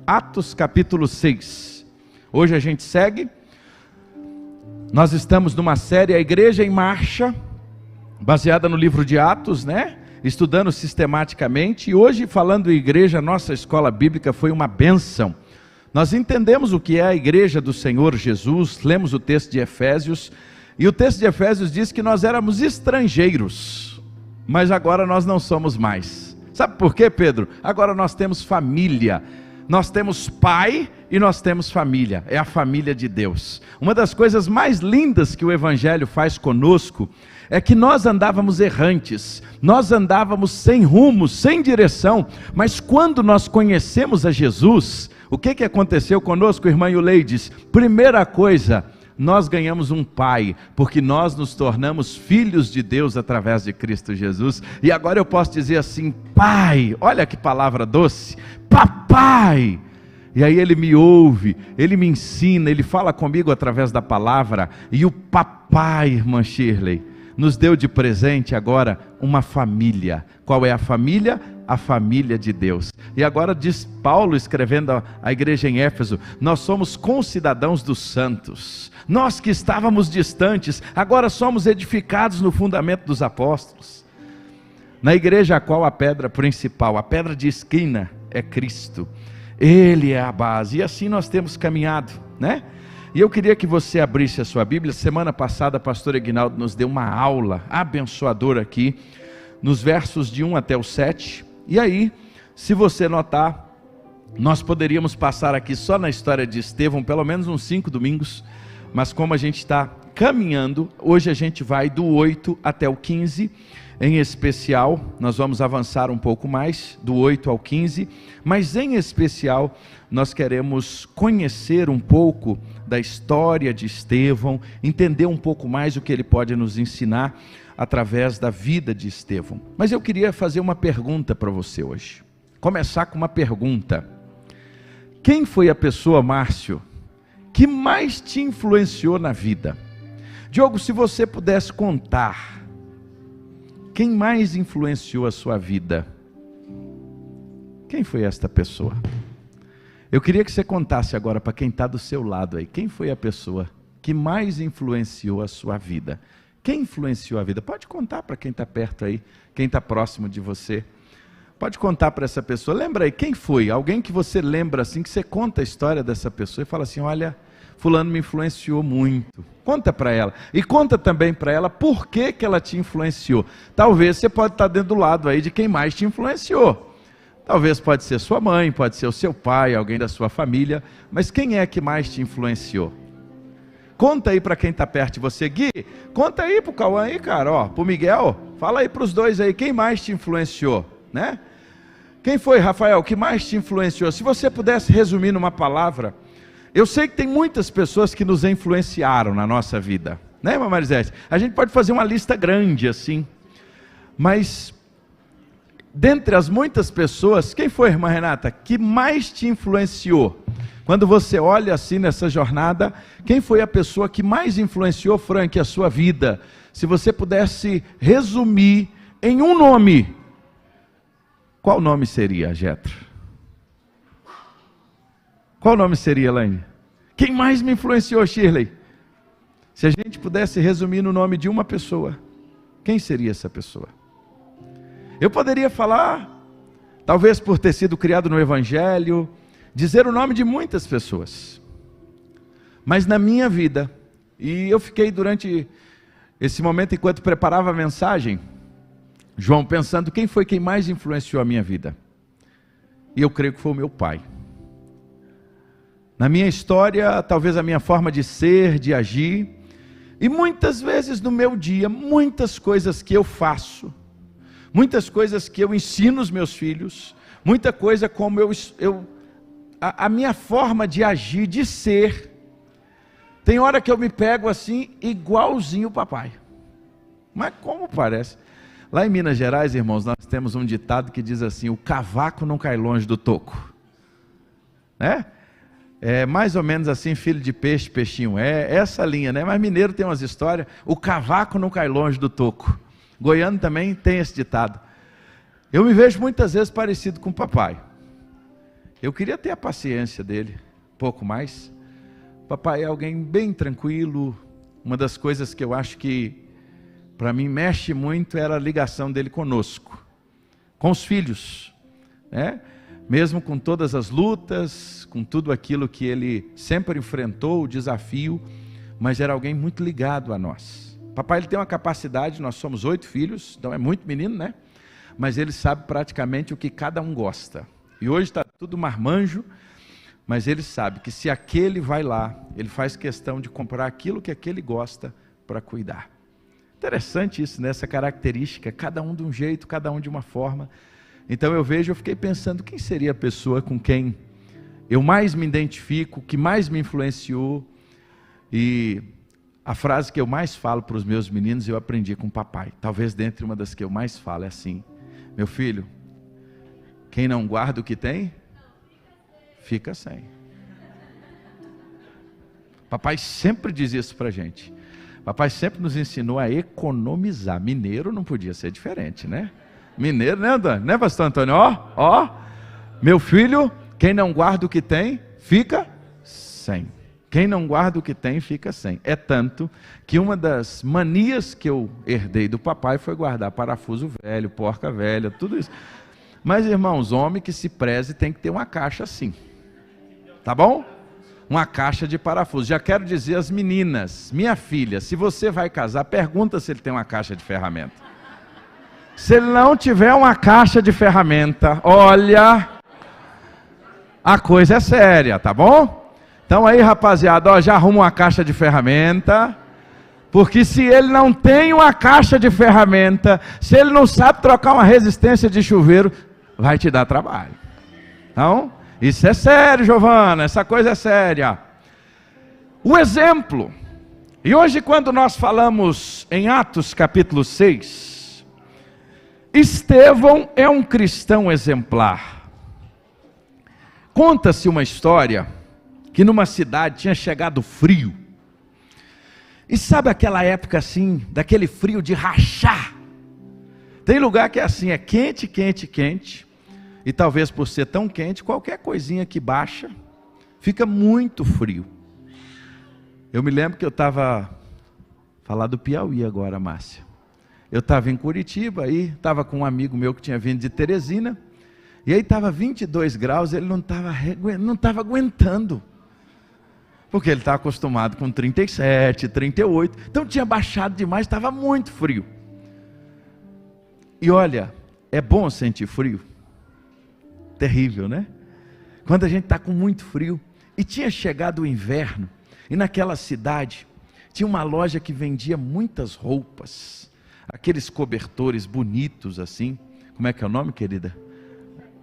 Atos capítulo 6. Hoje a gente segue. Nós estamos numa série, A Igreja em Marcha, baseada no livro de Atos, né? Estudando sistematicamente. E hoje, falando em igreja, nossa escola bíblica foi uma bênção. Nós entendemos o que é a igreja do Senhor Jesus, lemos o texto de Efésios, e o texto de Efésios diz que nós éramos estrangeiros, mas agora nós não somos mais. Sabe por quê, Pedro? Agora nós temos família, nós temos pai e nós temos família, é a família de Deus. Uma das coisas mais lindas que o Evangelho faz conosco é que nós andávamos errantes, nós andávamos sem rumo, sem direção, mas quando nós conhecemos a Jesus, o que aconteceu conosco, irmã Yuleides? Primeira coisa, nós ganhamos um pai, porque nós nos tornamos filhos de Deus através de Cristo Jesus. E agora eu posso dizer assim, pai, olha que palavra doce, papai. E aí ele me ouve, ele me ensina, ele fala comigo através da palavra. E o papai, irmã Shirley, nos deu de presente agora uma família. Qual é a família? A família de Deus. E agora diz Paulo, escrevendo à igreja em Éfeso, nós somos concidadãos dos santos. Nós que estávamos distantes, agora somos edificados no fundamento dos apóstolos. Na igreja a qual a pedra principal, a pedra de esquina é Cristo. Ele é a base. E assim nós temos caminhado, né? E eu queria que você abrisse a sua Bíblia. Semana passada, pastor Aguinaldo nos deu uma aula abençoadora aqui, nos versos de 1 até o 7. E aí, se você notar, nós poderíamos passar aqui só na história de Estevão, pelo menos uns 5 domingos, mas como a gente está caminhando, hoje a gente vai do 8 até o 15, em especial, nós vamos avançar um pouco mais, do 8 ao 15, mas em especial, nós queremos conhecer um pouco da história de Estevão, entender um pouco mais o que ele pode nos ensinar através da vida de Estevão. Mas eu queria fazer uma pergunta para você hoje. Começar com uma pergunta. Quem foi a pessoa, Márcio, que mais te influenciou na vida? Diogo, se você pudesse contar, quem mais influenciou a sua vida? Quem foi esta pessoa? Eu queria que você contasse agora para quem está do seu lado aí. Quem foi a pessoa que mais influenciou a sua vida? Quem influenciou a vida? Pode contar para quem está perto aí, quem está próximo de você. Pode contar para essa pessoa. Lembra aí, quem foi? Alguém que você lembra assim, que você conta a história dessa pessoa e fala assim, olha, fulano me influenciou muito. Conta para ela. E conta também para ela por que ela te influenciou. Talvez você pode estar dentro do lado aí de quem mais te influenciou. Talvez pode ser sua mãe, pode ser o seu pai, alguém da sua família. Mas quem é que mais te influenciou? Conta aí para quem está perto de você. Gui, conta aí para o Cauã aí, cara, ó, para o Miguel. Fala aí para os dois aí, quem mais te influenciou, né? Quem foi, Rafael, que mais te influenciou? Se você pudesse resumir numa palavra. Eu sei que tem muitas pessoas que nos influenciaram na nossa vida, né, irmã Marisete? A gente pode fazer uma lista grande assim, mas dentre as muitas pessoas, quem foi, irmã Renata, que mais te influenciou? Quando você olha assim nessa jornada, quem foi a pessoa que mais influenciou, Frank, a sua vida? Se você pudesse resumir em um nome, qual nome seria, Jetro? Qual nome seria, Elaine? Quem mais me influenciou, Shirley? Se a gente pudesse resumir no nome de uma pessoa, quem seria essa pessoa? Eu poderia falar, talvez por ter sido criado no Evangelho, dizer o nome de muitas pessoas. Mas na minha vida, e eu fiquei durante esse momento, enquanto preparava a mensagem, João, pensando quem foi quem mais influenciou a minha vida. E eu creio que foi o meu pai. Na minha história, talvez a minha forma de ser, de agir, e muitas vezes no meu dia, muitas coisas que eu faço, muitas coisas que eu ensino os meus filhos, muita coisa como a minha forma de agir, de ser, tem hora que eu me pego assim, igualzinho o papai. Mas como parece? Lá em Minas Gerais, irmãos, nós temos um ditado que diz assim, o cavaco não cai longe do toco. Né? É mais ou menos assim, filho de peixe, peixinho. É essa linha, né? Mas mineiro tem umas histórias, o cavaco não cai longe do toco. Goiano também tem esse ditado. Eu me vejo muitas vezes parecido com o papai. Eu queria ter a paciência dele, pouco mais. Papai é alguém bem tranquilo. Uma das coisas que eu acho que para mim mexe muito era a ligação dele conosco, com os filhos, né? Mesmo com todas as lutas, com tudo aquilo que ele sempre enfrentou, o desafio, mas era alguém muito ligado a nós. Papai, ele tem uma capacidade, nós somos 8 filhos, então é muito menino, né? Mas ele sabe praticamente o que cada um gosta. E hoje está tudo marmanjo, mas ele sabe que se aquele vai lá, ele faz questão de comprar aquilo que aquele gosta para cuidar. Interessante isso, né? Essa característica, cada um de um jeito, cada um de uma forma. Então eu fiquei pensando, quem seria a pessoa com quem eu mais me identifico, que mais me influenciou? E a frase que eu mais falo para os meus meninos, eu aprendi com o papai. Talvez dentre uma das que eu mais falo é assim: meu filho, quem não guarda o que tem, fica sem. Papai sempre diz isso para a gente. Papai sempre nos ensinou a economizar. Mineiro não podia ser diferente, né? Mineiro, né, Antônio? Né, pastor Antônio? Ó, meu filho, quem não guarda o que tem, fica sem. Quem não guarda o que tem, fica sem. É tanto que uma das manias que eu herdei do papai foi guardar parafuso velho, porca velha, tudo isso. Mas, irmãos, homem que se preze tem que ter uma caixa assim. Tá bom? Uma caixa de parafuso. Já quero dizer às meninas, minha filha, se você vai casar, pergunta se ele tem uma caixa de ferramenta. Se ele não tiver uma caixa de ferramenta, olha, a coisa é séria, tá bom? Então aí, rapaziada, ó, já arruma uma caixa de ferramenta, porque se ele não tem uma caixa de ferramenta, se ele não sabe trocar uma resistência de chuveiro, vai te dar trabalho. Então, isso é sério, Giovana, essa coisa é séria. O exemplo, e hoje quando nós falamos em Atos capítulo 6, Estevão é um cristão exemplar. Conta-se uma história que numa cidade tinha chegado frio. E sabe aquela época assim, daquele frio de rachar? Tem lugar que é assim, é quente, quente, quente. E talvez por ser tão quente, qualquer coisinha que baixa, fica muito frio. Eu me lembro que eu estava, falar do Piauí agora, Márcia. Eu estava em Curitiba, aí estava com um amigo meu que tinha vindo de Teresina, e aí estava 22 graus, ele não estava aguentando, porque ele está acostumado com 37, 38, então tinha baixado demais, estava muito frio. E olha, é bom sentir frio, terrível, né? Quando a gente está com muito frio, e tinha chegado o inverno, e naquela cidade, tinha uma loja que vendia muitas roupas, aqueles cobertores bonitos assim, como é que é o nome, querida?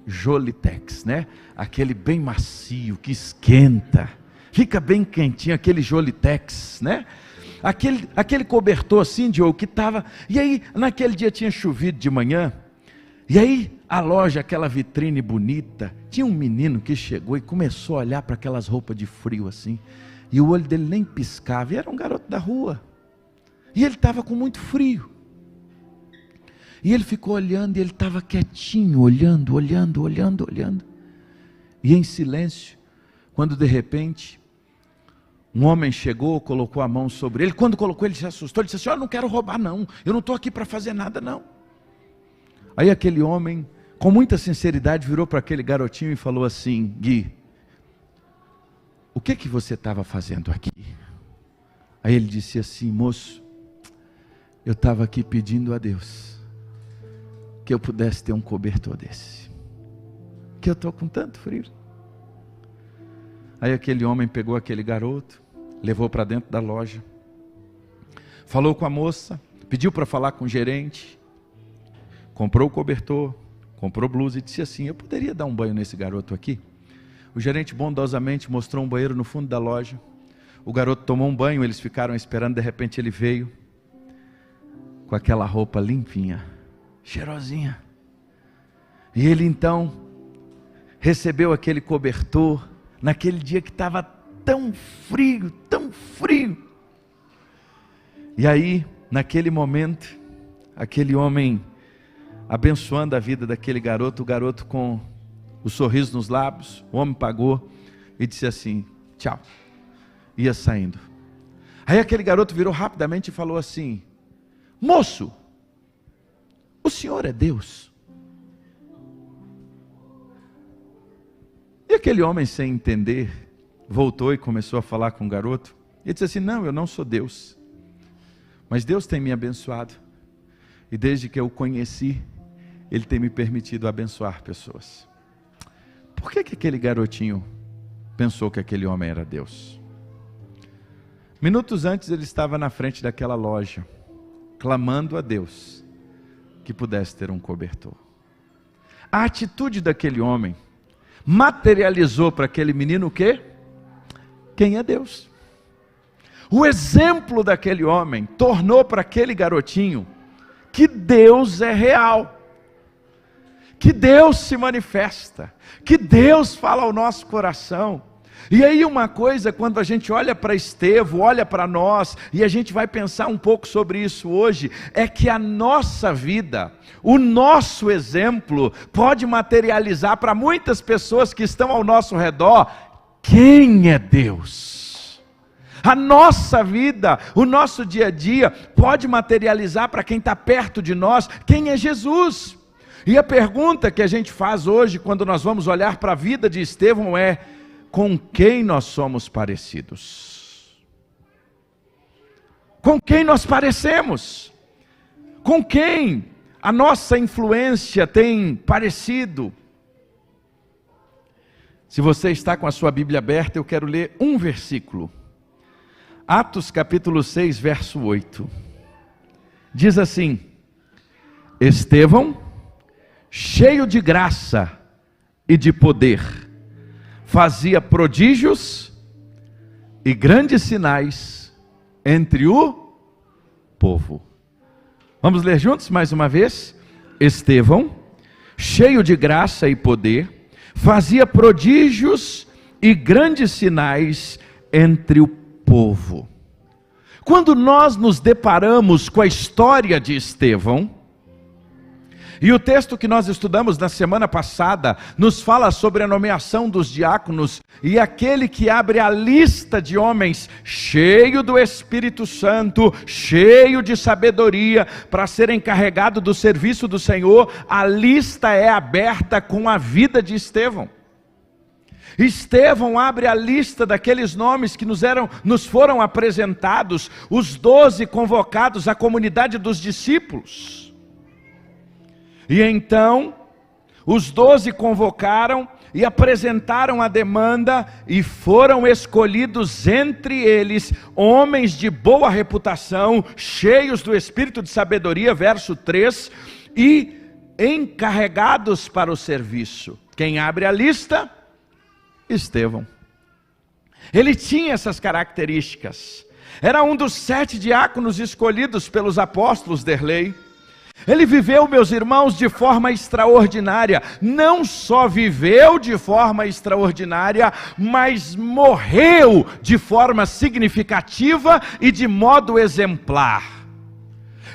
Jolitex, né? Aquele bem macio, que esquenta, fica bem quentinho, aquele Jolitex, né? Aquele cobertor assim, Diogo, que estava, e aí naquele dia tinha chovido de manhã, e aí a loja, aquela vitrine bonita, tinha um menino que chegou e começou a olhar para aquelas roupas de frio assim, e o olho dele nem piscava, e era um garoto da rua, e ele estava com muito frio. E ele ficou olhando, e ele estava quietinho, olhando. E em silêncio, quando de repente, um homem chegou, colocou a mão sobre ele. Quando colocou, ele se assustou, ele disse assim: eu não quero roubar não, eu não estou aqui para fazer nada não. Aí aquele homem, com muita sinceridade, virou para aquele garotinho e falou assim: Gui, o que você estava fazendo aqui? Aí ele disse assim: moço, eu estava aqui pedindo a Deus que eu pudesse ter um cobertor desse, que eu estou com tanto frio. Aí aquele homem pegou aquele garoto, levou para dentro da loja, falou com a moça, pediu para falar com o gerente, comprou o cobertor, comprou blusa e disse assim: eu poderia dar um banho nesse garoto aqui? O gerente bondosamente mostrou um banheiro no fundo da loja. O garoto tomou um banho, eles ficaram esperando, de repente ele veio com aquela roupa limpinha, cheirosinha. E ele então recebeu aquele cobertor naquele dia que estava tão frio, tão frio. E aí, naquele momento, aquele homem abençoando a vida daquele garoto, o garoto com o sorriso nos lábios, o homem pagou e disse assim, tchau. Ia saindo. Aí aquele garoto virou rapidamente e falou assim, moço, o senhor é Deus? E aquele homem, sem entender, voltou e começou a falar com o garoto. Ele disse assim, não, eu não sou Deus. Mas Deus tem me abençoado. E desde que eu o conheci, Ele tem me permitido abençoar pessoas. Por que aquele garotinho pensou que aquele homem era Deus? Minutos antes ele estava na frente daquela loja, clamando a Deus que pudesse ter um cobertor. A atitude daquele homem materializou para aquele menino o quê? Quem é Deus? O exemplo daquele homem tornou para aquele garotinho que Deus é real, que Deus se manifesta, que Deus fala ao nosso coração. E aí uma coisa, quando a gente olha para Estevão, olha para nós, e a gente vai pensar um pouco sobre isso hoje, é que a nossa vida, o nosso exemplo, pode materializar para muitas pessoas que estão ao nosso redor, quem é Deus? A nossa vida, o nosso dia a dia, pode materializar para quem está perto de nós, quem é Jesus? E a pergunta que a gente faz hoje, quando nós vamos olhar para a vida de Estevão é, com quem nós somos parecidos? Com quem nós parecemos? Com quem a nossa influência tem parecido? Se você está com a sua Bíblia aberta, eu quero ler um versículo. Atos capítulo 6, verso 8. Diz assim, Estevão, cheio de graça e de poder, fazia prodígios e grandes sinais entre o povo. Vamos ler juntos mais uma vez? Estevão, cheio de graça e poder, fazia prodígios e grandes sinais entre o povo. Quando nós nos deparamos com a história de Estevão, e o texto que nós estudamos na semana passada nos fala sobre a nomeação dos diáconos e aquele que abre a lista de homens cheio do Espírito Santo, cheio de sabedoria para ser encarregado do serviço do Senhor. A lista é aberta com a vida de Estevão. Estevão abre a lista daqueles nomes que nos foram apresentados, os 12 convocados à comunidade dos discípulos. E então, os 12 convocaram e apresentaram a demanda e foram escolhidos entre eles homens de boa reputação, cheios do espírito de sabedoria, verso 3, e encarregados para o serviço. Quem abre a lista? Estevão. Ele tinha essas características. Era um dos 7 diáconos escolhidos pelos apóstolos da lei. Ele viveu, meus irmãos, de forma extraordinária. Não só viveu de forma extraordinária, mas morreu de forma significativa e de modo exemplar.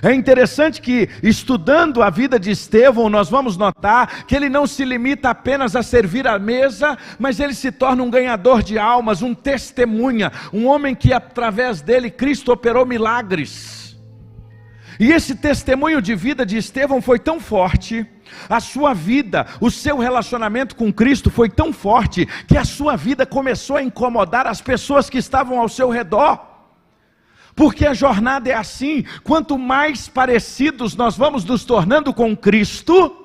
É interessante que, estudando a vida de Estevão, nós vamos notar que ele não se limita apenas a servir à mesa, mas ele se torna um ganhador de almas, um testemunha, um homem que através dele Cristo operou milagres. E esse testemunho de vida de Estevão foi tão forte, a sua vida, o seu relacionamento com Cristo foi tão forte, que a sua vida começou a incomodar as pessoas que estavam ao seu redor. Porque a jornada é assim, quanto mais parecidos nós vamos nos tornando com Cristo,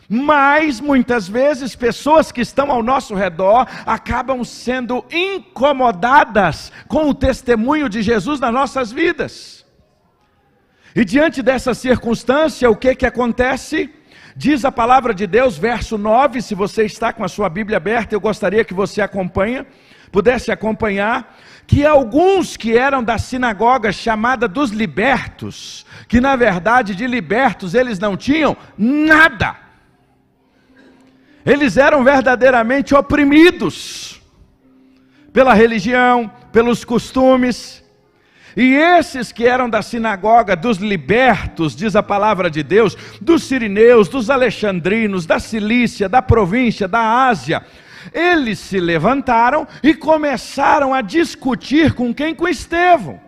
mais muitas vezes pessoas que estão ao nosso redor acabam sendo incomodadas com o testemunho de Jesus nas nossas vidas. E diante dessa circunstância, o que acontece? Diz a palavra de Deus, verso 9, se você está com a sua Bíblia aberta, eu gostaria que você pudesse acompanhar, que alguns que eram da sinagoga chamada dos libertos, que na verdade de libertos eles não tinham nada, eles eram verdadeiramente oprimidos pela religião, pelos costumes. E esses que eram da sinagoga dos libertos, diz a palavra de Deus, dos sirineus, dos alexandrinos, da Cilícia, da província, da Ásia, eles se levantaram e começaram a discutir com quem? Com Estevão.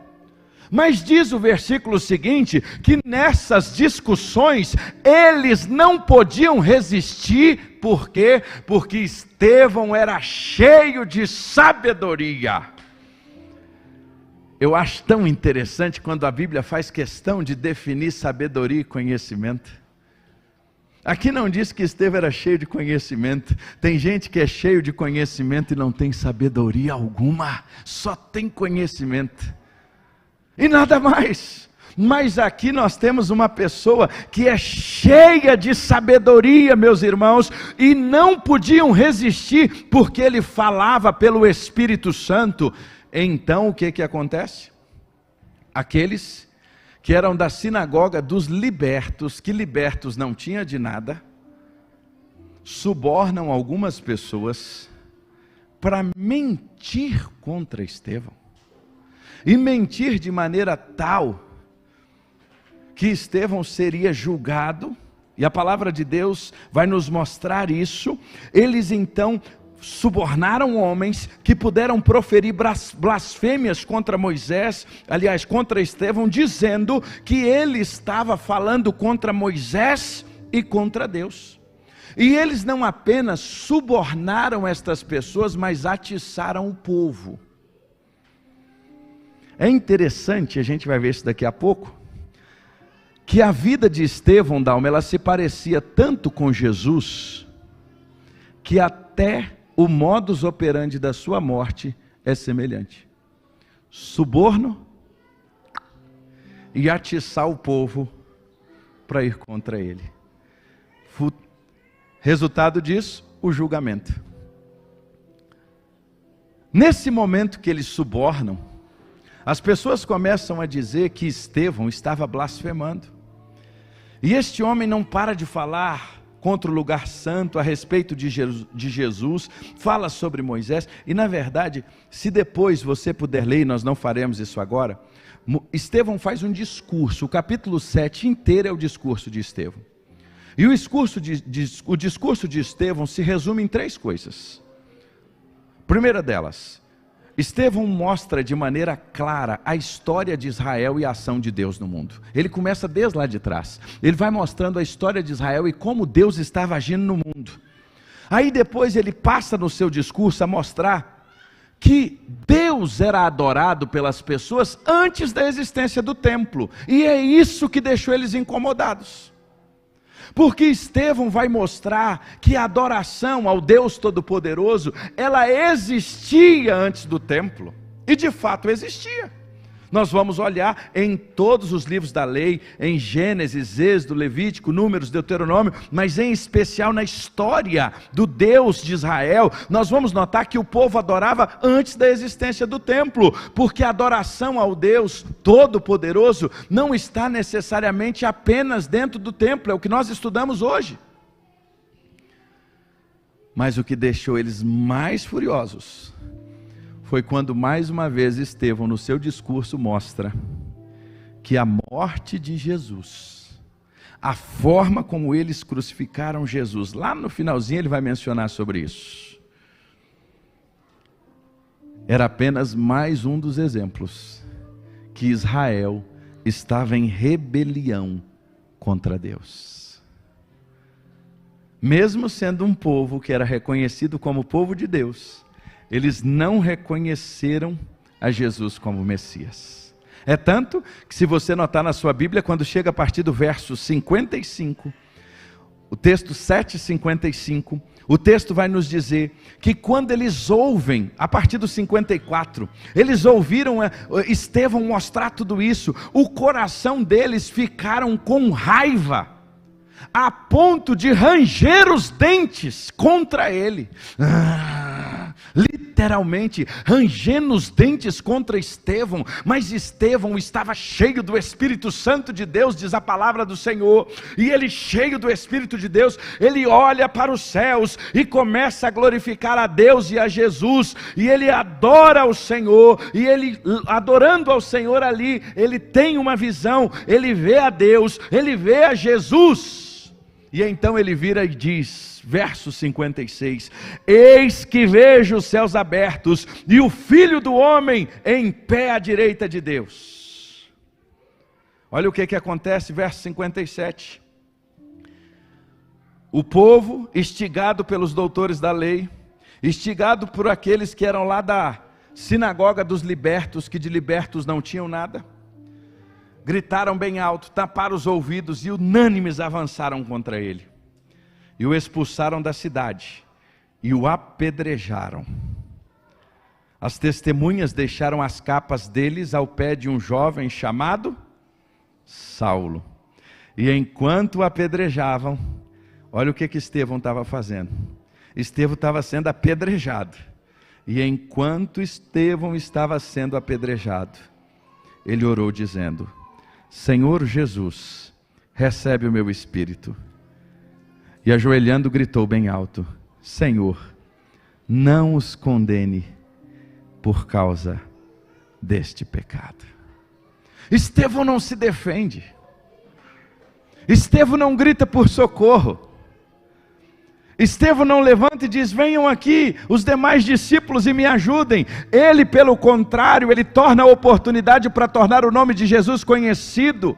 Mas diz o versículo seguinte, que nessas discussões, eles não podiam resistir, por quê? Porque Estevão era cheio de sabedoria. Eu acho tão interessante quando a Bíblia faz questão de definir sabedoria e conhecimento. Aqui não diz que Estevão era cheio de conhecimento. Tem gente que é cheio de conhecimento e não tem sabedoria alguma, só tem conhecimento e nada mais. Mas aqui nós temos uma pessoa que é cheia de sabedoria, meus irmãos, e não podiam resistir, porque ele falava pelo Espírito Santo. Então o que acontece? Aqueles que eram da sinagoga dos libertos, que libertos não tinha de nada, subornam algumas pessoas para mentir contra Estevão. E mentir de maneira tal que Estevão seria julgado, e a palavra de Deus vai nos mostrar isso. Eles então subornaram homens que puderam proferir blasfêmias contra Moisés, aliás, contra Estevão, dizendo que ele estava falando contra Moisés e contra Deus. E eles não apenas subornaram estas pessoas, mas atiçaram o povo. É interessante, a gente vai ver isso daqui a pouco, que a vida de Estevão, Dalma, ela se parecia tanto com Jesus, que até o modus operandi da sua morte é semelhante. Suborno e atiçar o povo para ir contra ele. Resultado disso, o julgamento. Nesse momento que eles subornam, as pessoas começam a dizer que Estevão estava blasfemando. E este homem não para de falar contra o lugar santo, a respeito de Jesus, fala sobre Moisés. E na verdade, se depois você puder ler, e nós não faremos isso agora, Estevão faz um discurso, o capítulo 7 inteiro é o discurso de Estevão. E o discurso de Estevão se resume em 3 coisas. Primeira delas, Estevão mostra de maneira clara a história de Israel e a ação de Deus no mundo. Ele começa desde lá de trás. Ele vai mostrando a história de Israel e como Deus estava agindo no mundo. Aí depois ele passa no seu discurso a mostrar que Deus era adorado pelas pessoas antes da existência do templo. E é isso que deixou eles incomodados. Porque Estevão vai mostrar que a adoração ao Deus Todo-Poderoso, ela existia antes do templo, e de fato existia. Nós vamos olhar em todos os livros da lei, em Gênesis, Êxodo, Levítico, Números, Deuteronômio, mas em especial na história do Deus de Israel, nós vamos notar que o povo adorava antes da existência do templo, porque a adoração ao Deus Todo-Poderoso não está necessariamente apenas dentro do templo, é o que nós estudamos hoje. Mas o que deixou eles mais furiosos foi quando mais uma vez Estevão no seu discurso mostra que a morte de Jesus, a forma como eles crucificaram Jesus, lá no finalzinho ele vai mencionar sobre isso, era apenas mais um dos exemplos que Israel estava em rebelião contra Deus. Mesmo sendo um povo que era reconhecido como povo de Deus, eles não reconheceram a Jesus como Messias. É tanto que, se você notar na sua Bíblia, quando chega a partir do verso 55, o texto 7:55, o texto vai nos dizer que quando eles ouvem, a partir do 54, eles ouviram Estevão mostrar tudo isso, o coração deles ficaram com raiva, a ponto de ranger os dentes contra ele. Literalmente literalmente rangendo os dentes contra Estevão, mas Estevão estava cheio do Espírito Santo de Deus, diz a palavra do Senhor, e ele, cheio do Espírito de Deus, ele olha para os céus e começa a glorificar a Deus e a Jesus, e ele adora ao Senhor, e ele, adorando ao Senhor ali, ele tem uma visão, ele vê a Deus, ele vê a Jesus, e então ele vira e diz, verso 56, eis que vejo os céus abertos, e o Filho do Homem em pé à direita de Deus. Olha o que acontece, verso 57, o povo, instigado pelos doutores da lei, instigado por aqueles que eram lá da sinagoga dos libertos, que de libertos não tinham nada, gritaram bem alto, taparam os ouvidos e unânimes avançaram contra ele, e o expulsaram da cidade, e o apedrejaram. As testemunhas deixaram as capas deles ao pé de um jovem chamado Saulo, e enquanto o apedrejavam, olha o que Estevão estava fazendo. Estevão estava sendo apedrejado, e enquanto Estevão estava sendo apedrejado, ele orou dizendo, Senhor Jesus, recebe o meu espírito. E ajoelhando gritou bem alto, Senhor, não os condene por causa deste pecado. Estevão não se defende, Estevão não grita por socorro, Estevão não levanta e diz, venham aqui os demais discípulos e me ajudem. Ele, pelo contrário, ele torna a oportunidade para tornar o nome de Jesus conhecido.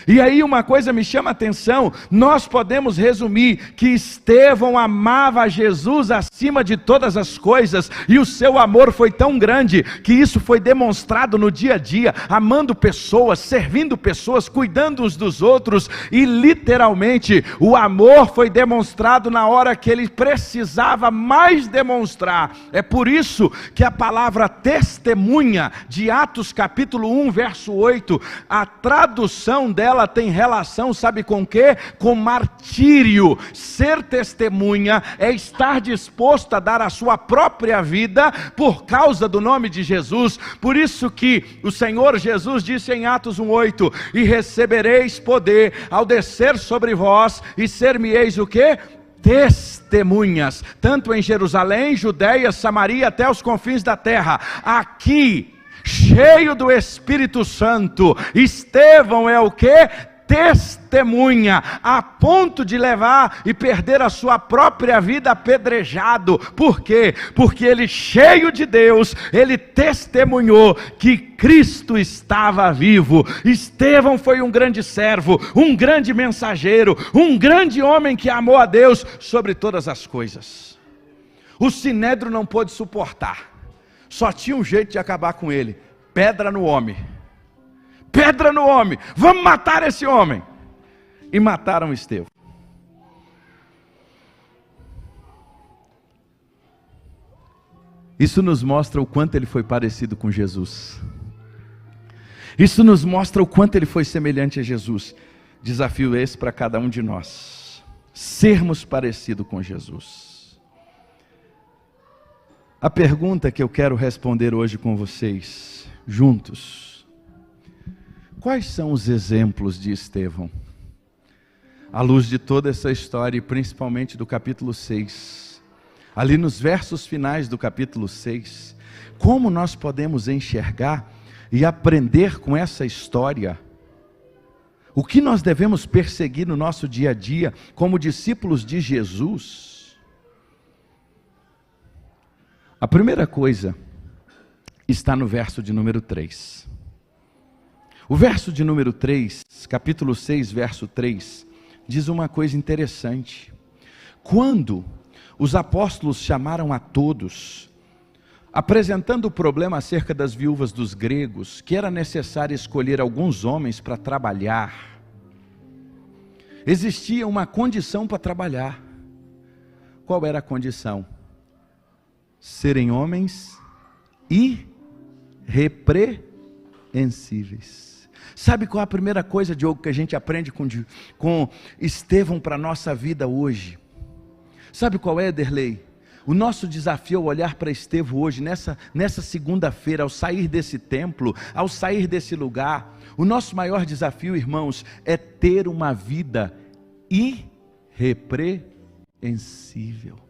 E aí uma coisa me chama a atenção, nós podemos resumir que Estevão amava a Jesus acima de todas as coisas, e o seu amor foi tão grande, que isso foi demonstrado no dia a dia, amando pessoas, servindo pessoas, cuidando uns dos outros, e literalmente o amor foi demonstrado na hora que ele precisava mais demonstrar. É por isso que a palavra testemunha, de Atos capítulo 1, verso 8, a tradução dela tem relação, sabe com o quê? Com martírio. Ser testemunha é estar disposto a dar a sua própria vida por causa do nome de Jesus. Por isso que o Senhor Jesus disse em Atos 1:8, e recebereis poder ao descer sobre vós, e ser-me-eis o quê? Testemunhas, tanto em Jerusalém, Judeia, Samaria, até os confins da terra. Aqui, cheio do Espírito Santo, Estevão é o que? Testemunha, a ponto de levar e perder a sua própria vida apedrejado. Por quê? Porque ele, cheio de Deus, ele testemunhou que Cristo estava vivo. Estevão foi um grande servo, um grande mensageiro, um grande homem que amou a Deus sobre todas as coisas. O Sinédrio não pôde suportar, só tinha um jeito de acabar com ele, pedra no homem, pedra no homem, vamos matar esse homem, e mataram Estevão. Isso nos mostra o quanto ele foi parecido com Jesus, isso nos mostra o quanto ele foi semelhante a Jesus. Desafio esse para cada um de nós, sermos parecidos com Jesus. A pergunta que eu quero responder hoje com vocês, juntos: quais são os exemplos de Estevão? À luz de toda essa história, e principalmente do capítulo 6, ali nos versos finais do capítulo 6, como nós podemos enxergar e aprender com essa história? O que nós devemos perseguir no nosso dia a dia, como discípulos de Jesus? A primeira coisa está no verso de número 3. O verso de número 3, capítulo 6, verso 3, diz uma coisa interessante. Quando os apóstolos chamaram a todos, apresentando o problema acerca das viúvas dos gregos, que era necessário escolher alguns homens para trabalhar, existia uma condição para trabalhar. Qual era a condição? Serem homens irrepreensíveis. Sabe qual é a primeira coisa, Diogo, que a gente aprende com Estevão para a nossa vida hoje? Sabe qual é, Ederlei? O nosso desafio ao olhar para Estevão hoje, nessa segunda-feira, ao sair desse templo, ao sair desse lugar, o nosso maior desafio, irmãos, é ter uma vida irrepreensível.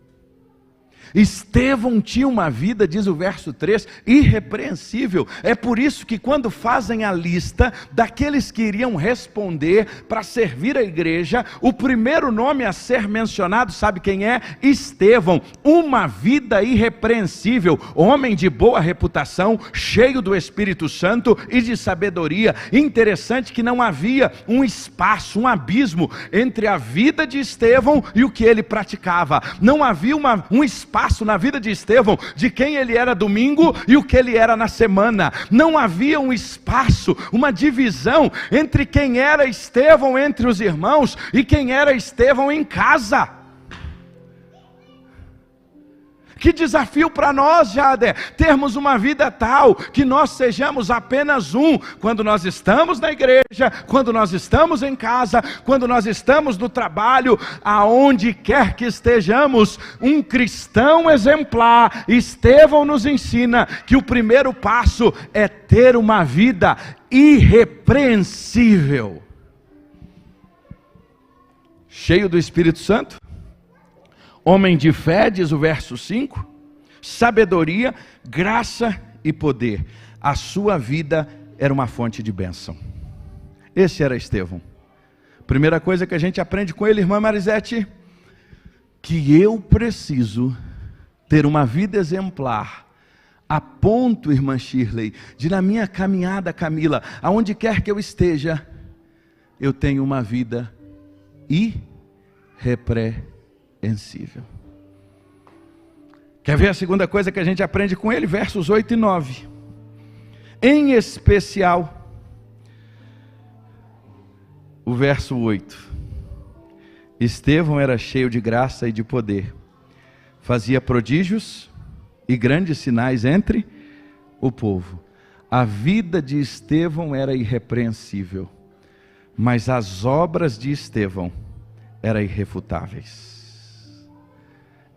Estevão tinha uma vida, diz o verso 3, irrepreensível. É por isso que quando fazem a lista daqueles que iriam responder para servir a igreja, o primeiro nome a ser mencionado, sabe quem é? Estevão. Uma vida irrepreensível, homem de boa reputação, cheio do Espírito Santo e de sabedoria. Interessante que não havia um espaço, um abismo entre a vida de Estevão e o que ele praticava. Não havia um espaço na vida de Estevão, de quem ele era domingo e o que ele era na semana. Não havia um espaço, uma divisão entre quem era Estevão entre os irmãos e quem era Estevão em casa. Que desafio para nós, Jader, termos uma vida tal, que nós sejamos apenas um, quando nós estamos na igreja, quando nós estamos em casa, quando nós estamos no trabalho, aonde quer que estejamos, um cristão exemplar. Estevão nos ensina que o primeiro passo é ter uma vida irrepreensível, cheio do Espírito Santo, homem de fé, diz o verso 5, sabedoria, graça e poder. A sua vida era uma fonte de bênção. Esse era Estevão. Primeira coisa que a gente aprende com ele, irmã Marisete, que eu preciso ter uma vida exemplar, a ponto, irmã Shirley, de na minha caminhada, Camila, aonde quer que eu esteja, eu tenho uma vida irrepreensível. Quer ver a segunda coisa que a gente aprende com ele? Versos 8 e 9. Em especial, o verso 8. Estevão era cheio de graça e de poder, fazia prodígios e grandes sinais entre o povo. A vida de Estevão era irrepreensível, mas as obras de Estevão eram irrefutáveis.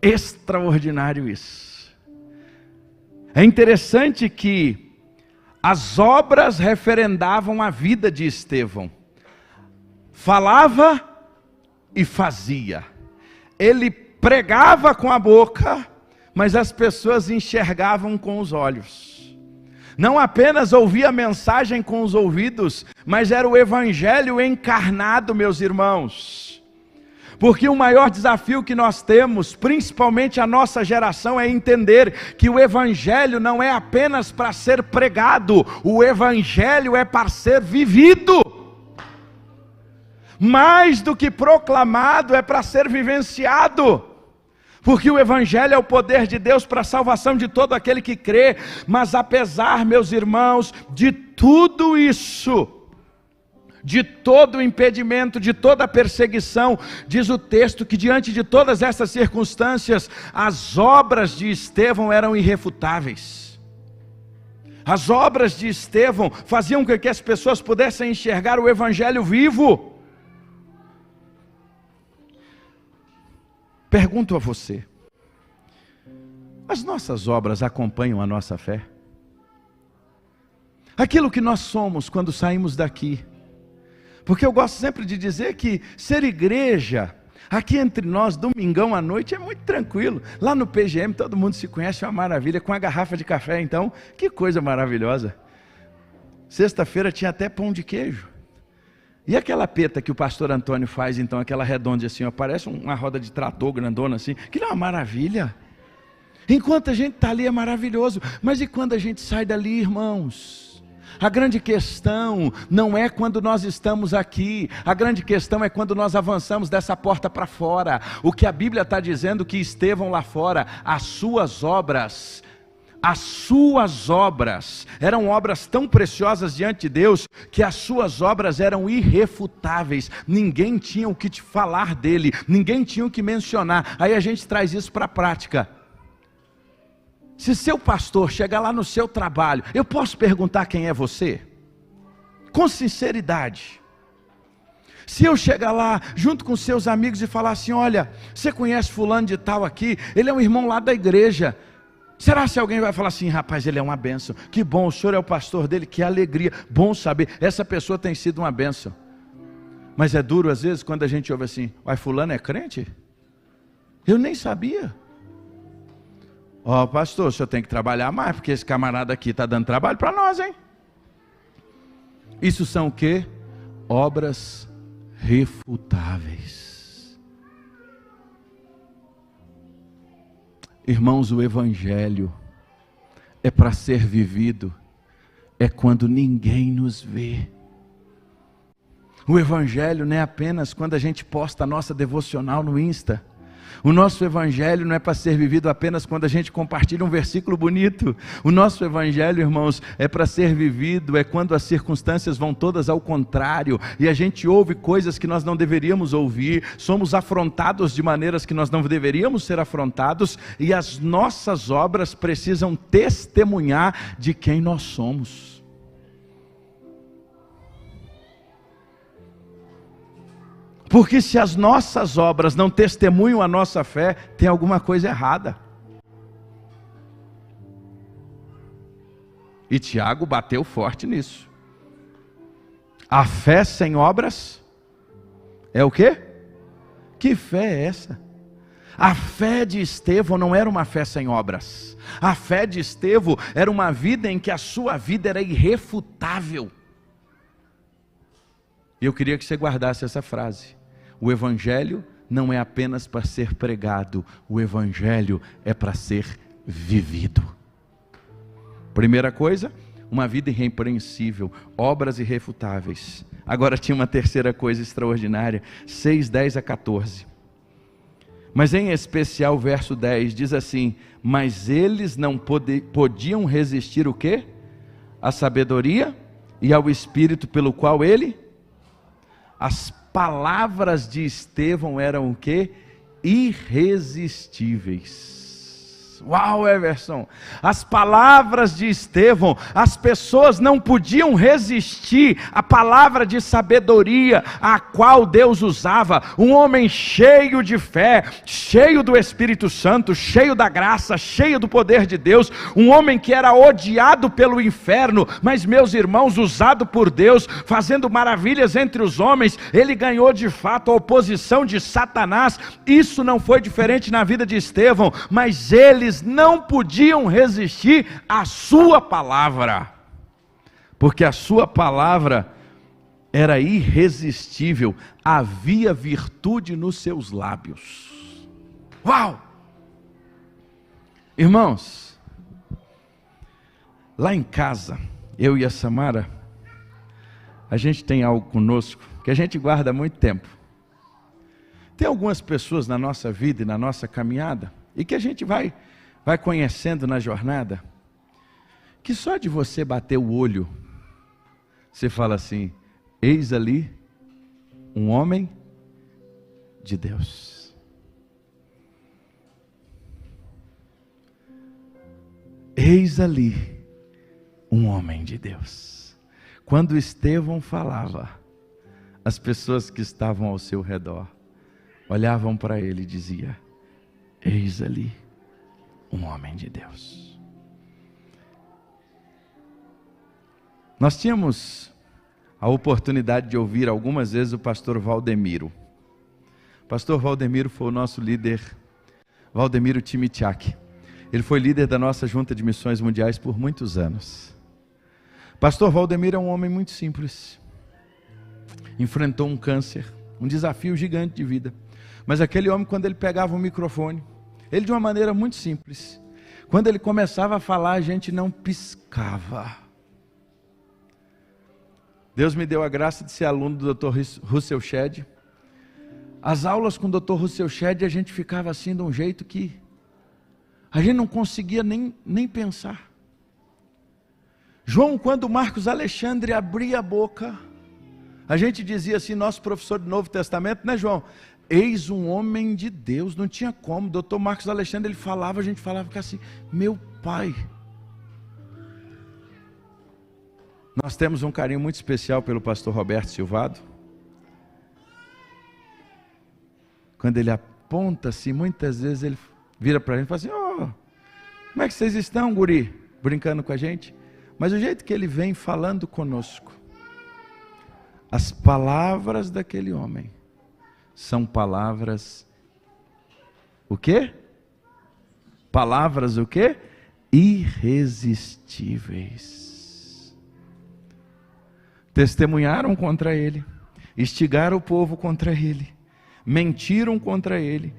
Extraordinário isso. É interessante que as obras referendavam a vida de Estevão. Falava e fazia. Ele pregava com a boca, mas as pessoas enxergavam com os olhos. Não apenas ouvia a mensagem com os ouvidos, mas era o evangelho encarnado, meus irmãos. Porque o maior desafio que nós temos, principalmente a nossa geração, é entender que o evangelho não é apenas para ser pregado, o evangelho é para ser vivido. Mais do que proclamado, é para ser vivenciado. Porque o evangelho é o poder de Deus para a salvação de todo aquele que crê. Mas apesar, meus irmãos, de tudo isso, de todo o impedimento, de toda a perseguição, diz o texto que diante de todas essas circunstâncias, as obras de Estevão eram irrefutáveis. As obras de Estevão faziam com que as pessoas pudessem enxergar o evangelho vivo. Pergunto a você, as nossas obras acompanham a nossa fé? Aquilo que nós somos quando saímos daqui. Porque eu gosto sempre de dizer que ser igreja, aqui entre nós, domingão à noite, é muito tranquilo. Lá no PGM todo mundo se conhece, é uma maravilha, com a garrafa de café então, que coisa maravilhosa. Sexta-feira tinha até pão de queijo. E aquela peta que o pastor Antônio faz então, aquela redonda assim, ó, parece uma roda de trator grandona assim, que é uma maravilha. Enquanto a gente está ali é maravilhoso, mas e quando a gente sai dali, irmãos? A grande questão não é quando nós estamos aqui, a grande questão é quando nós avançamos dessa porta para fora. O que a Bíblia está dizendo que Estevão lá fora, as suas obras eram obras tão preciosas diante de Deus, que as suas obras eram irrefutáveis, ninguém tinha o que te falar dele, ninguém tinha o que mencionar. Aí a gente traz isso para a prática. Se seu pastor chegar lá no seu trabalho, eu posso perguntar quem é você? Com sinceridade. Se eu chegar lá, junto com seus amigos e falar assim, olha, você conhece fulano de tal aqui? Ele é um irmão lá da igreja. Será se alguém vai falar assim, rapaz, ele é uma bênção. Que bom, o senhor é o pastor dele, que alegria. Bom saber, essa pessoa tem sido uma bênção. Mas é duro às vezes quando a gente ouve assim, uai, fulano é crente? Eu nem sabia. Ó, pastor, o senhor tem que trabalhar mais, porque esse camarada aqui está dando trabalho para nós, hein? Isso são o quê? Obras refutáveis. Irmãos, o evangelho é para ser vivido, é quando ninguém nos vê. O evangelho não é apenas quando a gente posta a nossa devocional no Insta. O nosso evangelho não é para ser vivido apenas quando a gente compartilha um versículo bonito. O nosso evangelho, irmãos, é para ser vivido, é quando as circunstâncias vão todas ao contrário, e a gente ouve coisas que nós não deveríamos ouvir, somos afrontados de maneiras que nós não deveríamos ser afrontados, e as nossas obras precisam testemunhar de quem nós somos. Porque se as nossas obras não testemunham a nossa fé, tem alguma coisa errada. E Tiago bateu forte nisso. A fé sem obras é o quê? Que fé é essa? A fé de Estevão não era uma fé sem obras. A fé de Estevão era uma vida em que a sua vida era irrefutável. E eu queria que você guardasse essa frase. O evangelho não é apenas para ser pregado, o evangelho é para ser vivido. Primeira coisa, uma vida irrepreensível, obras irrefutáveis. Agora tinha uma terceira coisa extraordinária, 6, 10 a 14. Mas em especial o verso 10 diz assim, mas eles não podiam resistir o quê? A sabedoria e ao Espírito pelo qual ele... As palavras de Estevão eram o quê? Irresistíveis. Uau, Everson! As palavras de Estevão, as pessoas não podiam resistir à palavra de sabedoria a qual Deus usava. Um homem cheio de fé, cheio do Espírito Santo, cheio da graça, cheio do poder de Deus. Um homem que era odiado pelo inferno, mas meus irmãos, usado por Deus, fazendo maravilhas entre os homens. Ele ganhou de fato a oposição de Satanás. Isso não foi diferente na vida de Estevão, mas eles não podiam resistir à sua palavra, porque a sua palavra era irresistível, havia virtude nos seus lábios. Uau! Irmãos, lá em casa, eu e a Samara, a gente tem algo conosco que a gente guarda há muito tempo. Tem algumas pessoas na nossa vida e na nossa caminhada, e que a gente vai conhecendo na jornada, que só de você bater o olho, você fala assim, eis ali um homem de Deus. Eis ali um homem de Deus. Quando Estevão falava, as pessoas que estavam ao seu redor olhavam para ele e diziam, eis ali um homem de Deus. Nós tínhamos a oportunidade de ouvir algumas vezes o pastor Valdemiro. O pastor Valdemiro foi o nosso líder, Valdemiro Timichak. Ele foi líder da nossa junta de missões mundiais por muitos anos. Pastor Valdemiro é um homem muito simples. Enfrentou um câncer, um desafio gigante de vida. Mas aquele homem, quando ele pegava o microfone, ele de uma maneira muito simples, quando ele começava a falar, a gente não piscava. Deus me deu a graça de ser aluno do Dr. Russell Shedd. As aulas com o Dr. Russell Shedd, a gente ficava assim de um jeito que a gente não conseguia nem pensar. João, quando o Marcos Alexandre abria a boca, a gente dizia assim, nosso professor do Novo Testamento, né, João? Eis um homem de Deus, não tinha como. O doutor Marcos Alexandre, ele falava, a gente falava assim, meu pai. Nós temos um carinho muito especial pelo pastor Roberto Silvado. quando ele aponta assim, muitas vezes ele vira para a gente e fala assim: "Oh, como é que vocês estão, guri?" Brincando com a gente. Mas o jeito que ele vem falando conosco, as palavras daquele homem são palavras, o quê? Palavras o quê? Irresistíveis. Testemunharam contra ele, instigaram o povo contra ele, mentiram contra ele,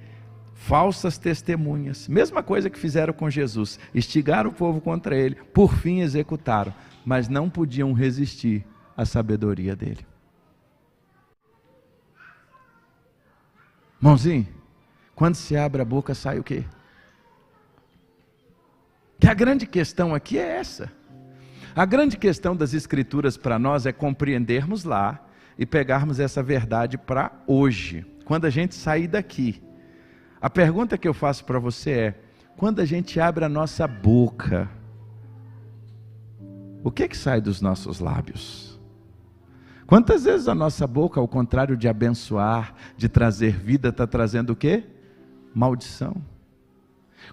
falsas testemunhas, mesma coisa que fizeram com Jesus, instigaram o povo contra ele, por fim executaram, mas não podiam resistir à sabedoria dele. Irmãozinho, quando se abre a boca sai o quê? Que a grande questão aqui é essa. A grande questão das Escrituras para nós é compreendermos lá e pegarmos essa verdade para hoje. Quando a gente sair daqui, a pergunta que eu faço para você é: quando a gente abre a nossa boca, o que sai dos nossos lábios? Quantas vezes a nossa boca, ao contrário de abençoar, de trazer vida, está trazendo o quê? Maldição.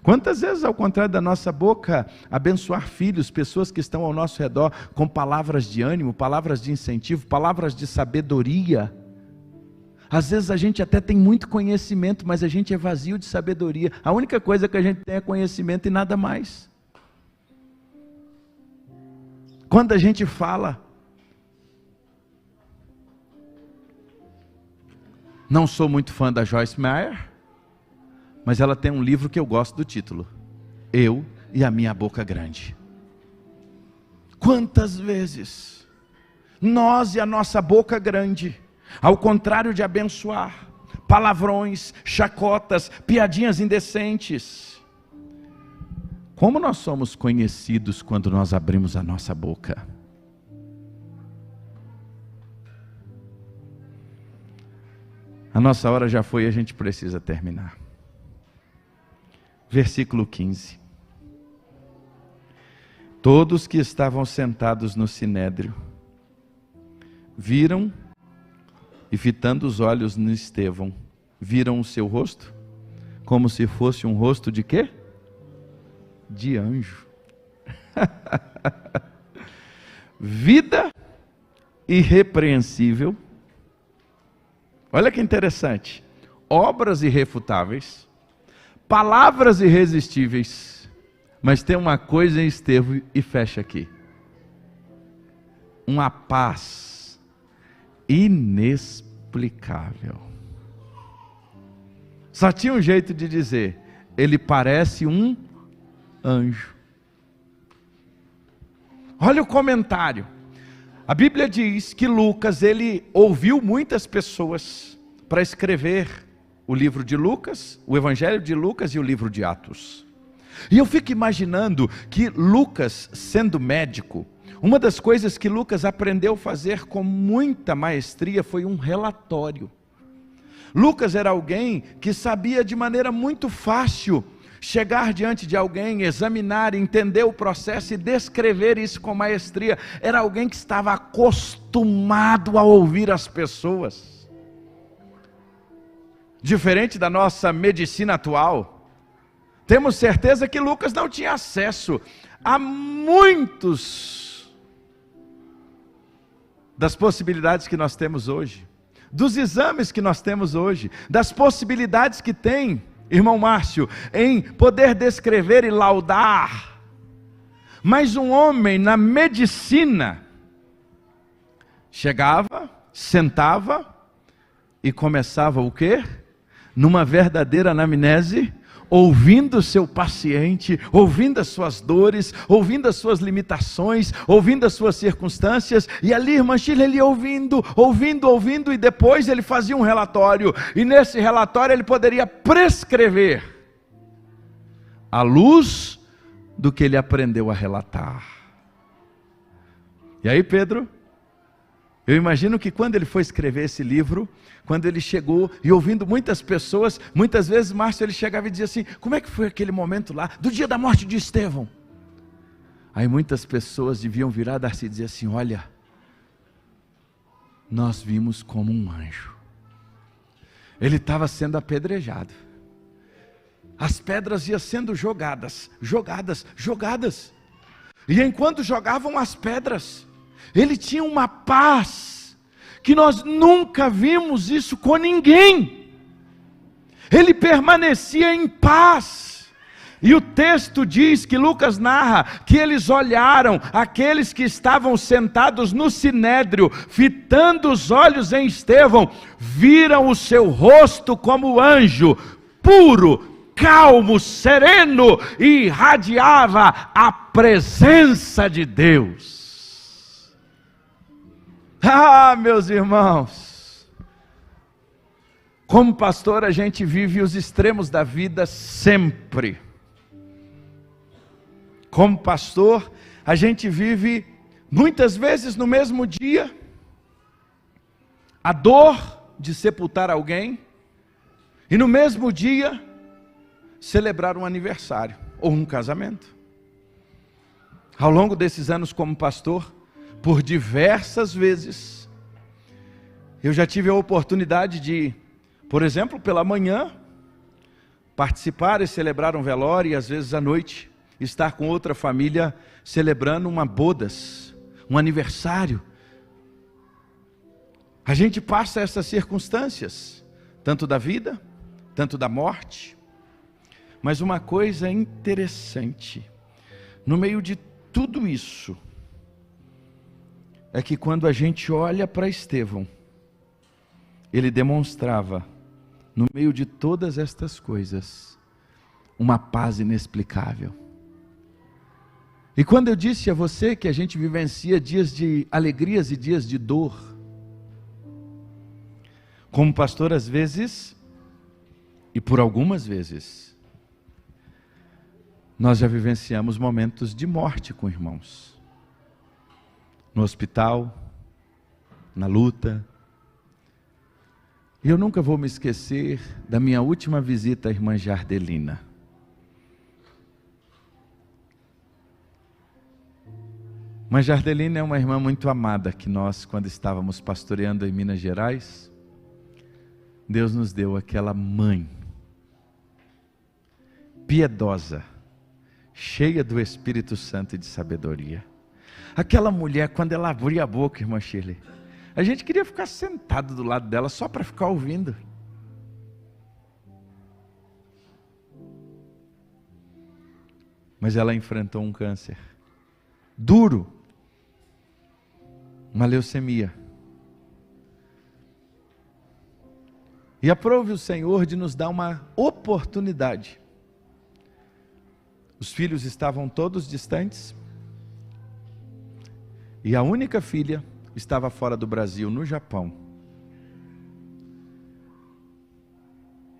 Quantas vezes, ao contrário da nossa boca, abençoar filhos, pessoas que estão ao nosso redor, com palavras de ânimo, palavras de incentivo, palavras de sabedoria. Às vezes a gente até tem muito conhecimento, mas a gente é vazio de sabedoria. A única coisa que a gente tem é conhecimento e nada mais. Quando a gente fala, não sou muito fã da Joyce Meyer, mas ela tem um livro que eu gosto do título: Eu e a Minha Boca Grande. Quantas vezes nós e a nossa boca grande, ao contrário de abençoar, palavrões, chacotas, piadinhas indecentes, como nós somos conhecidos quando nós abrimos a nossa boca? A nossa hora já foi e a gente precisa terminar. Versículo 15. Todos que estavam sentados no sinédrio viram, e fitando os olhos no Estevão, viram o seu rosto como se fosse um rosto de quê? De anjo. Vida irrepreensível. Olha que interessante. Obras irrefutáveis, palavras irresistíveis, mas tem uma coisa em Estevão, e fecha aqui: uma paz inexplicável. Só tinha um jeito de dizer: ele parece um anjo. Olha o comentário. A Bíblia diz que Lucas, ele ouviu muitas pessoas para escrever o livro de Lucas, o Evangelho de Lucas e o livro de Atos. E eu fico imaginando que Lucas, sendo médico, uma das coisas que Lucas aprendeu a fazer com muita maestria foi um relatório. Lucas era alguém que sabia de maneira muito fácil chegar diante de alguém, examinar, entender o processo e descrever isso com maestria. Era alguém que estava acostumado a ouvir as pessoas. Diferente da nossa medicina atual, temos certeza que Lucas não tinha acesso a muitos das possibilidades que nós temos hoje, dos exames que nós temos hoje, das possibilidades que tem, irmão Márcio, em poder descrever e laudar. Mas um homem na medicina chegava, sentava e começava o quê? Numa verdadeira anamnese, ouvindo o seu paciente, ouvindo as suas dores, ouvindo as suas limitações, ouvindo as suas circunstâncias, e ali, irmã Sheila, ele ouvindo, e depois ele fazia um relatório, e nesse relatório ele poderia prescrever, à luz do que ele aprendeu a relatar. E aí, Pedro, eu imagino que quando ele foi escrever esse livro, quando ele chegou e ouvindo muitas pessoas, muitas vezes, Márcio, ele chegava e dizia assim: como é que foi aquele momento lá, do dia da morte de Estevão? Aí muitas pessoas deviam virar, dar-se e dizer assim: olha, nós vimos como um anjo. ele estava sendo apedrejado. As pedras iam sendo jogadas. E enquanto jogavam as pedras, ele tinha uma paz, que nós nunca vimos isso com ninguém. Ele permanecia em paz. E o texto diz que Lucas narra que eles olharam, aqueles que estavam sentados no sinédrio, fitando os olhos em Estevão, viram o seu rosto como anjo, puro, calmo, sereno, e irradiava a presença de Deus. Ah, meus irmãos, como pastor a gente vive os extremos da vida sempre. Como pastor, a gente vive muitas vezes no mesmo dia a dor de sepultar alguém, e no mesmo dia celebrar um aniversário ou um casamento. Ao longo desses anos como pastor, por diversas vezes, eu já tive a oportunidade de, por exemplo, pela manhã, participar e celebrar um velório, e às vezes à noite estar com outra família celebrando uma bodas, um aniversário. A gente passa essas circunstâncias, tanto da vida, tanto da morte. Mas uma coisa interessante, no meio de tudo isso, é que quando a gente olha para Estevão, ele demonstrava, no meio de todas estas coisas, uma paz inexplicável. E quando eu disse a você que a gente vivencia dias de alegrias e dias de dor, como pastor, às vezes, e por algumas vezes, nós já vivenciamos momentos de morte com irmãos. No hospital, na luta. E eu nunca vou me esquecer da minha última visita à irmã Jardelina. Mas Jardelina é uma irmã muito amada, que nós, quando estávamos pastoreando em Minas Gerais, Deus nos deu aquela mãe, piedosa, cheia do Espírito Santo e de sabedoria. Aquela mulher, quando ela abria a boca, irmã Shirley, a gente queria ficar sentado do lado dela, só para ficar ouvindo. Mas ela enfrentou um câncer duro, uma leucemia. E aprove o Senhor de nos dar uma oportunidade. Os filhos estavam todos distantes, e a única filha estava fora do Brasil, no Japão.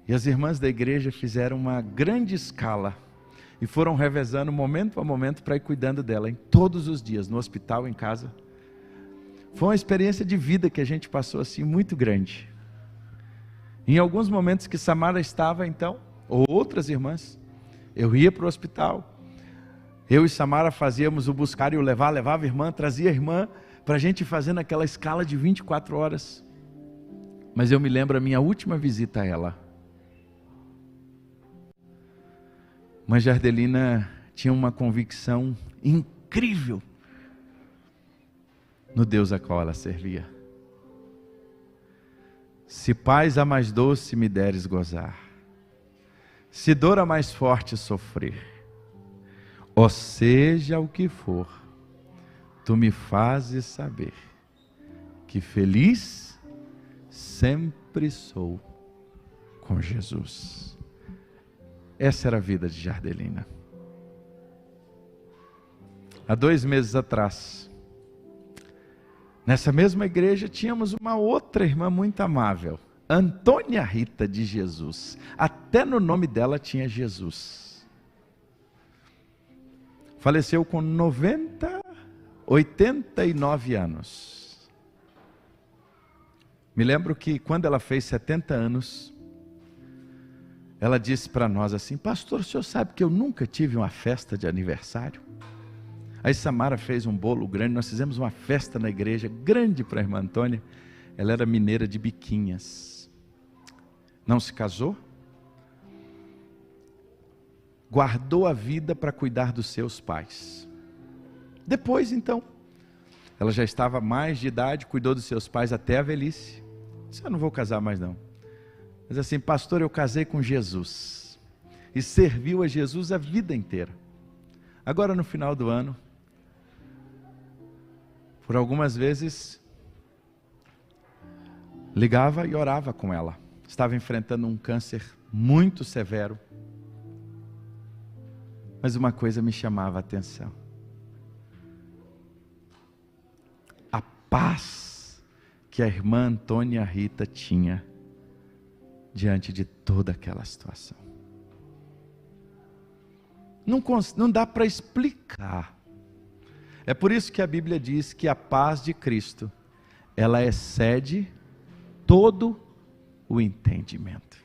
E as irmãs da igreja fizeram uma grande escala, e foram revezando momento a momento para ir cuidando dela, em todos os dias, no hospital, em casa. Foi uma experiência de vida que a gente passou assim, muito grande. Em alguns momentos que Samara estava então, ou outras irmãs, eu ia para o hospital, eu e Samara fazíamos o buscar e o levar, levava a irmã, trazia a irmã, para a gente fazer naquela escala de 24 horas. Mas eu me lembro a minha última visita a ela. Mas Jardelina tinha uma convicção incrível no Deus a qual ela servia. Se paz a mais doce me deres gozar, se dor a mais forte sofrer, ou seja o que for, tu me fazes saber que feliz sempre sou com Jesus. Essa era a vida de Jardelina. Há 2 meses atrás, nessa mesma igreja, tínhamos uma outra irmã muito amável, Antônia Rita de Jesus. Até no nome dela tinha Jesus. Faleceu com 89 anos. Me lembro que quando ela fez 70 anos, ela disse para nós assim: pastor, o senhor sabe que eu nunca tive uma festa de aniversário? Aí Samara fez um bolo grande, nós fizemos uma festa na igreja, grande para a irmã Antônia. Ela era mineira de Biquinhas. não se casou, guardou a vida para cuidar dos seus pais. Depois, então, ela já estava mais de idade, cuidou dos seus pais até a velhice. Disse: eu não vou casar mais não. Mas assim: pastor, eu casei com Jesus. E serviu a Jesus a vida inteira. Agora no final do ano, por algumas vezes, ligava e orava com ela. Estava enfrentando um câncer muito severo. Mas uma coisa me chamava a atenção: a paz que a irmã Antônia Rita tinha diante de toda aquela situação. Não dá para explicar. É por isso que a Bíblia diz que a paz de Cristo, ela excede todo o entendimento.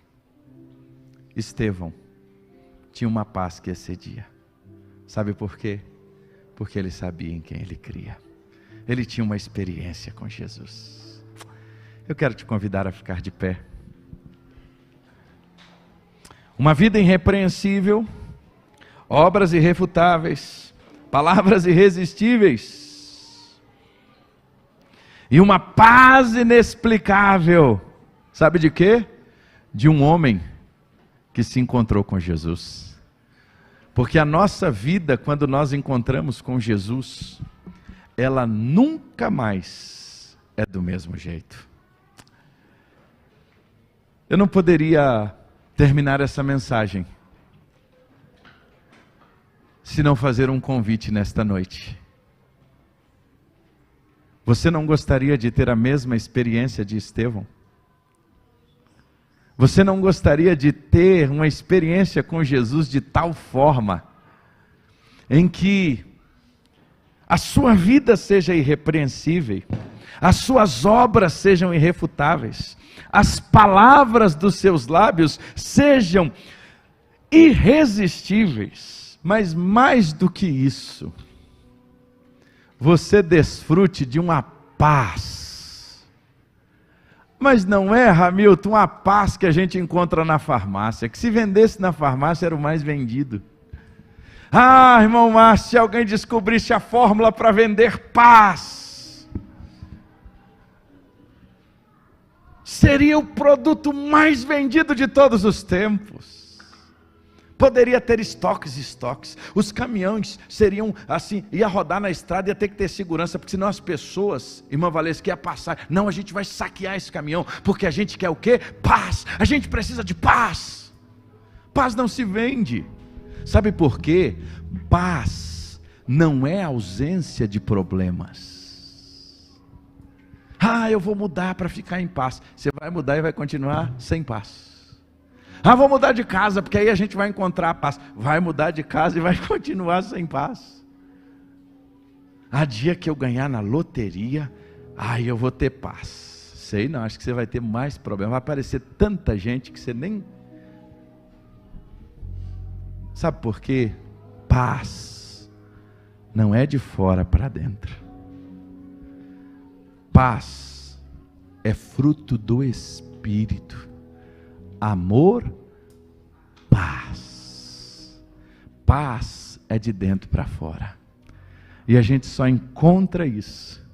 Estevão tinha uma paz que excedia. Sabe por quê? Porque ele sabia em quem ele cria. Ele tinha uma experiência com Jesus. Eu quero te convidar a ficar de pé. Uma vida irrepreensível, obras irrefutáveis, palavras irresistíveis e uma paz inexplicável. Sabe de quê? De um homem que se encontrou com Jesus. Porque a nossa vida, quando nós encontramos com Jesus, ela nunca mais é do mesmo jeito. Eu não poderia terminar essa mensagem se não fazer um convite nesta noite. Você não gostaria de ter a mesma experiência de Estevão? Você não gostaria de ter uma experiência com Jesus de tal forma em que a sua vida seja irrepreensível, as suas obras sejam irrefutáveis, as palavras dos seus lábios sejam irresistíveis, mas mais do que isso, você desfrute de uma paz. Mas não é, Hamilton, uma paz que a gente encontra na farmácia, que se vendesse na farmácia era o mais vendido. Ah, irmão Márcio, se alguém descobrisse a fórmula para vender paz, seria o produto mais vendido de todos os tempos. Poderia ter estoques. Os caminhões seriam assim, ia rodar na estrada, ia ter que ter segurança, porque senão as pessoas, irmã Valesca, ia passar. Não, a gente vai saquear esse caminhão, porque a gente quer o quê? Paz. A gente precisa de paz. Paz não se vende. Sabe por quê? Paz não é ausência de problemas. Ah, eu vou mudar para ficar em paz. Você vai mudar e vai continuar sem paz. Ah, vou mudar de casa, porque aí a gente vai encontrar a paz. Vai mudar de casa e vai continuar sem paz. Ah, dia que eu ganhar na loteria, eu vou ter paz. Sei não, acho que você vai ter mais problema. Vai aparecer tanta gente que você nem... Sabe por quê? Paz não é de fora para dentro. Paz é fruto do Espírito. Amor, paz. Paz é de dentro para fora. E a gente só encontra isso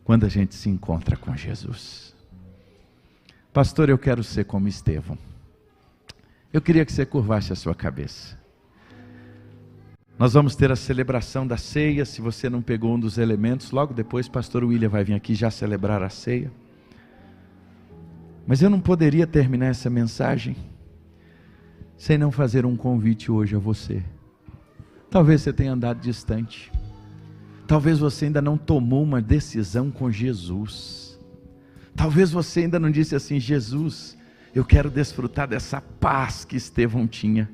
quando a gente se encontra com Jesus. Pastor, eu quero ser como Estevão. Eu queria que você curvasse a sua cabeça. Nós vamos ter a celebração da ceia. Se você não pegou um dos elementos, logo depois pastor William vai vir aqui já celebrar a ceia. Mas eu não poderia terminar essa mensagem sem não fazer um convite hoje a você. Talvez você tenha andado distante. Talvez você ainda não tomou uma decisão com Jesus. Talvez você ainda não disse assim: Jesus, eu quero desfrutar dessa paz que Estevão tinha.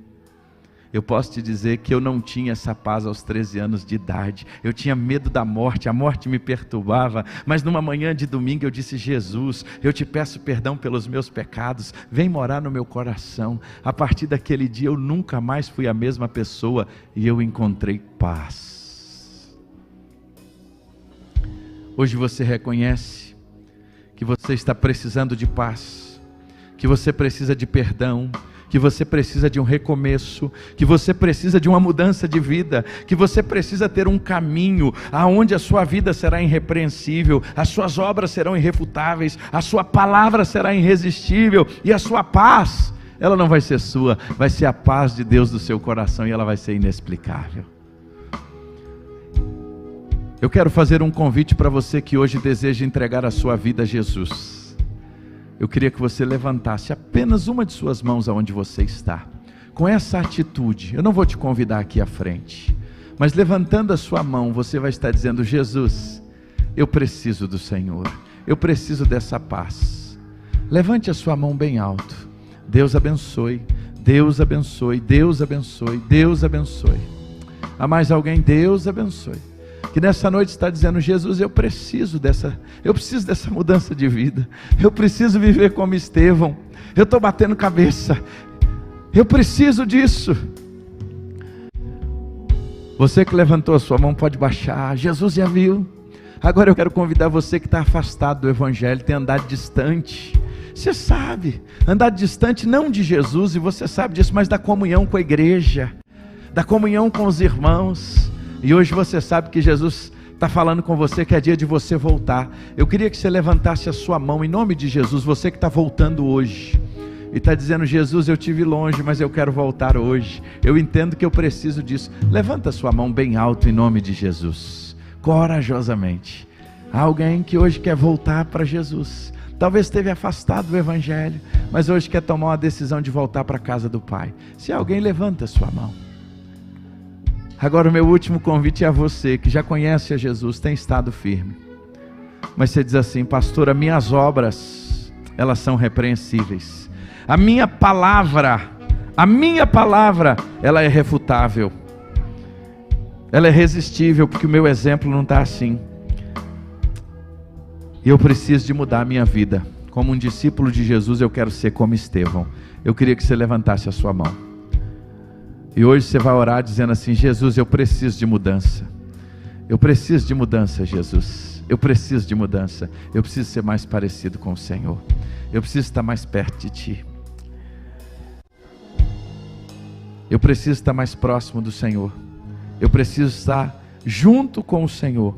Eu posso te dizer que eu não tinha essa paz aos 13 anos de idade. Eu tinha medo da morte, a morte me perturbava. Mas numa manhã de domingo eu disse: Jesus, eu te peço perdão pelos meus pecados. Vem morar no meu coração. A partir daquele dia eu nunca mais fui a mesma pessoa e eu encontrei paz. Hoje você reconhece que você está precisando de paz, que você precisa de perdão, que você precisa de um recomeço, que você precisa de uma mudança de vida, que você precisa ter um caminho aonde a sua vida será irrepreensível, as suas obras serão irrefutáveis, a sua palavra será irresistível e a sua paz, ela não vai ser sua, vai ser a paz de Deus do seu coração e ela vai ser inexplicável. Eu quero fazer um convite para você que hoje deseja entregar a sua vida a Jesus. Eu queria que você levantasse apenas uma de suas mãos aonde você está, com essa atitude. Eu não vou te convidar aqui à frente, mas levantando a sua mão, você vai estar dizendo: Jesus, eu preciso do Senhor, eu preciso dessa paz. Levante a sua mão bem alto. Deus abençoe, Deus abençoe, Deus abençoe, Deus abençoe. Há mais alguém? Deus abençoe, que nessa noite está dizendo: Jesus, eu preciso dessa mudança de vida, eu preciso viver como Estevão, eu estou batendo cabeça, eu preciso disso. Você que levantou a sua mão pode baixar, Jesus já viu. Agora eu quero convidar você que está afastado do Evangelho, tem andado distante. Você sabe, andar distante não de Jesus, e você sabe disso, mas da comunhão com a igreja, da comunhão com os irmãos. E hoje você sabe que Jesus está falando com você que é dia de você voltar. Eu queria que você levantasse a sua mão em nome de Jesus, você que está voltando hoje e está dizendo: Jesus, eu estive longe, mas eu quero voltar hoje, eu entendo que eu preciso disso. Levanta a sua mão bem alto em nome de Jesus, corajosamente. Há alguém que hoje quer voltar para Jesus, talvez esteve afastado do Evangelho, mas hoje quer tomar uma decisão de voltar para a casa do Pai. Se alguém, levanta a sua mão. Agora o meu último convite é a você que já conhece a Jesus, tem estado firme, mas você diz assim: pastor, as minhas obras, elas são repreensíveis, a minha palavra, ela é refutável, ela é irresistível, porque o meu exemplo não está assim, e eu preciso de mudar a minha vida. Como um discípulo de Jesus, eu quero ser como Estevão. Eu queria que você levantasse a sua mão. E hoje você vai orar dizendo assim: Jesus, eu preciso de mudança. Eu preciso de mudança, Jesus. Eu preciso de mudança. Eu preciso ser mais parecido com o Senhor. Eu preciso estar mais perto de Ti. Eu preciso estar mais próximo do Senhor. Eu preciso estar junto com o Senhor.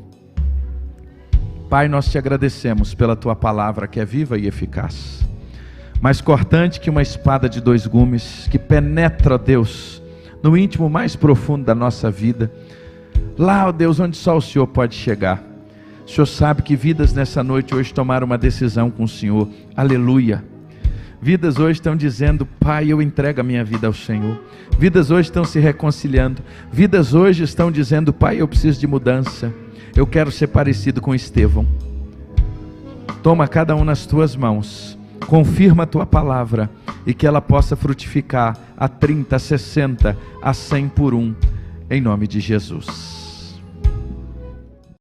Pai, nós te agradecemos pela Tua palavra que é viva e eficaz, mais cortante que uma espada de 2 gumes, que penetra, Deus, no íntimo mais profundo da nossa vida, lá, ó Deus, onde só o Senhor pode chegar. O Senhor sabe que vidas nessa noite hoje tomaram uma decisão com o Senhor, aleluia. Vidas hoje estão dizendo: Pai, eu entrego a minha vida ao Senhor. Vidas hoje estão se reconciliando. Vidas hoje estão dizendo: Pai, eu preciso de mudança, eu quero ser parecido com Estevão. Toma cada um nas Tuas mãos, confirma a Tua palavra, e que ela possa frutificar a 30, a 60, a 100 por 1, em nome de Jesus.